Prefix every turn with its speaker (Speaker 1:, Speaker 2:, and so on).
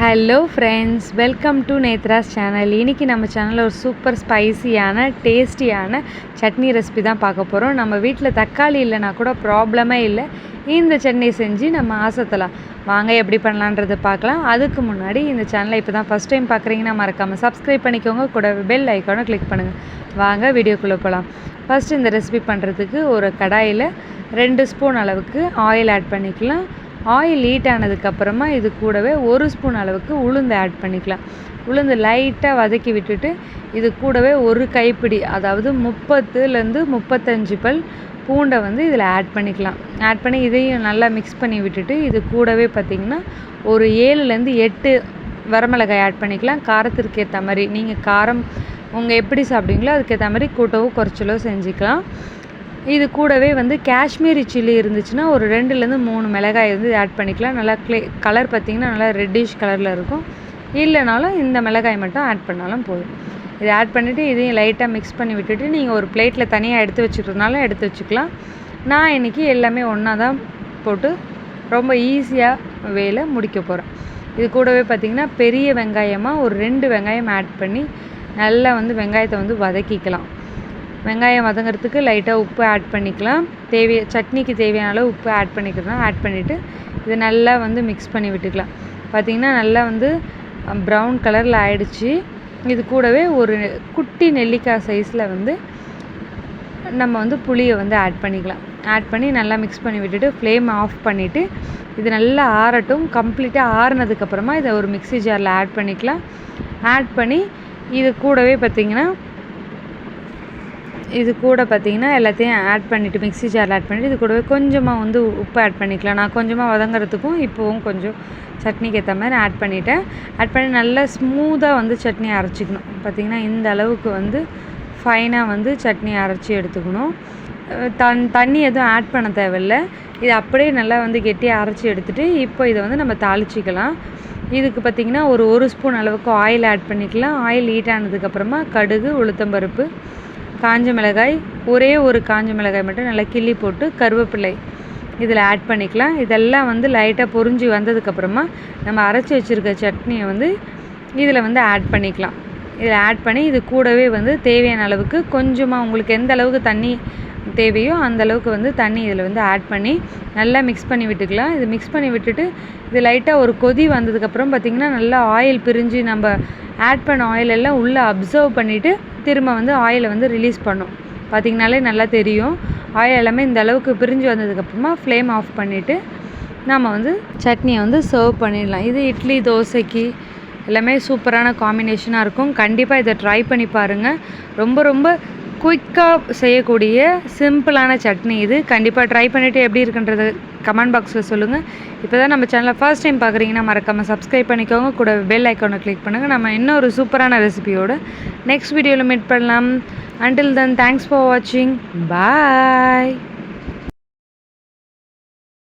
Speaker 1: Hello friends, welcome to Nethra's channel. இன்றைக்கி நம்ம சேனலில் ஒரு சூப்பர் ஸ்பைசியான டேஸ்டியான சட்னி ரெசிபி தான் பார்க்க போகிறோம். நம்ம வீட்டில் தக்காளி இல்லைனா கூட ப்ராப்ளமே இல்லை, இந்த சட்னி செஞ்சு நம்ம ஆசத்தலாம். வாங்க எப்படி பண்ணலான்றதை பார்க்கலாம். அதுக்கு முன்னாடி இந்த சேனலை இப்போ தான் ஃபஸ்ட் டைம் பார்க்குறீங்கன்னா மறக்காமல் சப்ஸ்கிரைப் பண்ணிக்கோங்க, கூட பெல் ஐக்கானை கிளிக் பண்ணுங்கள். வாங்க வீடியோக்குள்ளே போகலாம். ஃபஸ்ட்டு இந்த ரெசிபி பண்ணுறதுக்கு ஒரு கடாயில் 2 ஸ்பூன் அளவுக்கு ஆயில் ஆட் பண்ணிக்கலாம். ஆயில் ஹீட் ஆனதுக்கப்புறமா இது கூடவே 1 ஸ்பூன் அளவுக்கு உளுந்து ஆட் பண்ணிக்கலாம். உளுந்து லைட்டாக வதக்கி விட்டுட்டு இது கூடவே ஒரு கைப்பிடி, அதாவது 30லேருந்து 35 பல் பூண்டை இதில் ஆட் பண்ணிக்கலாம். ஆட் பண்ணி இதையும் நல்லா மிக்ஸ் பண்ணி விட்டுட்டு இது கூடவே பார்த்திங்கன்னா ஒரு 7லேருந்து 8 வரமிளகாய் ஆட் பண்ணிக்கலாம். காரத்திற்கு ஏற்ற மாதிரி நீங்கள் காரம் உங்கள் எப்படி சாப்பிடுவீங்களோ அதுக்கேற்ற மாதிரி கூட்டவோ குறைச்சலோ செஞ்சுக்கலாம். இது கூடவே காஷ்மீரி சில்லி இருந்துச்சுன்னா ஒரு 2லேருந்து 3 மிளகாய் ஆட் பண்ணிக்கலாம். நல்லா கலர் பார்த்திங்கன்னா நல்லா ரெட்டிஷ் கலரில் இருக்கும். இல்லைனாலும் இந்த மிளகாய் மட்டும் ஆட் பண்ணாலும் போதும். இதை ஆட் பண்ணிவிட்டு இதையும் லைட்டாக மிக்ஸ் பண்ணி விட்டுட்டு நீங்கள் ஒரு பிளேட்டில் தனியாக எடுத்து வச்சுக்கிறதுனாலும் எடுத்து வச்சுக்கலாம். நான் இன்றைக்கி எல்லாமே ஒன்றா தான் போட்டு ரொம்ப ஈஸியாக வேலை முடிக்க போகிறேன். இது கூடவே பார்த்திங்கன்னா பெரிய வெங்காயமாக ஒரு 2 வெங்காயம் ஆட் பண்ணி நல்லா வெங்காயத்தை வதக்கிக்கலாம். வெங்காயம் வதங்கிறதுக்கு லைட்டாக உப்பு ஆட் பண்ணிக்கலாம். சட்னிக்கு தேவையான அளவு உப்பு ஆட் பண்ணிக்கலாம். ஆட் பண்ணிவிட்டு இது நல்லா மிக்ஸ் பண்ணி விட்டுக்கலாம். பார்த்திங்கன்னா நல்லா ப்ரௌன் கலரில் ஆயிடுச்சு. இது கூடவே ஒரு குட்டி நெல்லிக்காய் சைஸில் நம்ம புளியை ஆட் பண்ணிக்கலாம். ஆட் பண்ணி நல்லா மிக்ஸ் பண்ணி விட்டுட்டு ஃப்ளேம் ஆஃப் பண்ணிவிட்டு இது நல்லா ஆறட்டும். கம்ப்ளீட்டாக ஆறுனதுக்கப்புறமா இதை ஒரு மிக்ஸி ஜாரில் ஆட் பண்ணிக்கலாம். ஆட் பண்ணி இது கூடவே பார்த்திங்கன்னா எல்லாத்தையும் ஆட் பண்ணிவிட்டு மிக்ஸி ஜாரில் ஆட் பண்ணிவிட்டு இது கூடவே கொஞ்சமாக உப்பு ஆட் பண்ணிக்கலாம். நான் கொஞ்சமாக வதங்கிறதுக்கும் இப்போவும் கொஞ்சம் சட்னிக்கு ஏற்ற மாதிரி ஆட் பண்ணிவிட்டேன். ஆட் பண்ணி நல்லா ஸ்மூத்தாக சட்னி அரைச்சிக்கணும். பார்த்திங்கன்னா இந்த அளவுக்கு ஃபைனாக சட்னி அரைச்சி எடுத்துக்கணும். தண்ணி எதுவும் ஆட் பண்ண தேவையில்லை. இது அப்படியே நல்லா கெட்டியாக அரைச்சி எடுத்துகிட்டு இப்போ இதை நம்ம தாளிச்சிக்கலாம். இதுக்கு பார்த்திங்கன்னா ஒரு ஸ்பூன் அளவுக்கு ஆயில் ஆட் பண்ணிக்கலாம். ஆயில் ஹீட் ஆனதுக்கப்புறமா கடுகு, உளுத்தம்பருப்பு, காஞ்ச மிளகாய், ஒரே ஒரு காஞ்ச மிளகாய் மட்டும் நல்லா கிள்ளி போட்டு கருவேப்பிலை இதில் ஆட் பண்ணிக்கலாம். இதெல்லாம் லைட்டாக பொரிஞ்சு வந்ததுக்கப்புறமா நம்ம அரைச்சி வச்சுருக்க சட்னியை இதில் ஆட் பண்ணிக்கலாம். இதில் ஆட் பண்ணி இது கூடவே தேவையான அளவுக்கு கொஞ்சமாக உங்களுக்கு எந்த அளவுக்கு தண்ணி தேவையோ அந்த அளவுக்கு தண்ணி இதில் ஆட் பண்ணி நல்லா மிக்ஸ் பண்ணி விட்டுக்கலாம். இது மிக்ஸ் பண்ணி விட்டுட்டு இது லைட்டாக ஒரு கொதி வந்ததுக்கப்புறம் பார்த்திங்கன்னா நல்லா ஆயில் பிரிஞ்சு நம்ம ஆட் பண்ண ஆயில் எல்லாம் உள்ளே அப்சர்வ் பண்ணிவிட்டு திரும்ப ஆயிலை ரிலீஸ் பண்ணும். பார்த்திங்கனாலே நல்லா தெரியும். ஆயில் எல்லாமே இந்த அளவுக்கு பிரிஞ்சு வந்ததுக்கப்புறமா ஃப்ளேம் ஆஃப் பண்ணிவிட்டு நம்ம சட்னியை சர்வ் பண்ணிடலாம். இது இட்லி, தோசைக்கு எல்லாமே சூப்பரான காம்பினேஷனாக இருக்கும். கண்டிப்பாக இதை ட்ரை பண்ணி பாருங்கள். ரொம்ப ரொம்ப குயிக்காக செய்யக்கூடிய சிம்பிளான சட்னி இது. கண்டிப்பாக ட்ரை பண்ணிவிட்டு எப்படி இருக்குன்றது கமெண்ட் பாக்ஸில் சொல்லுங்கள். இப்போ தான் நம்ம சேனலை ஃபர்ஸ்ட் டைம் பார்க்குறீங்கன்னா மறக்காமல் சப்ஸ்கிரைப் பண்ணிக்கோங்க, கூட பெல் ஐக்கானை கிளிக் பண்ணுங்கள். நம்ம இன்னொரு சூப்பரான ரெசிபியோட நெக்ஸ்ட் வீடியோவில் மீட் பண்ணலாம். Until then, thanks for watching. Bye.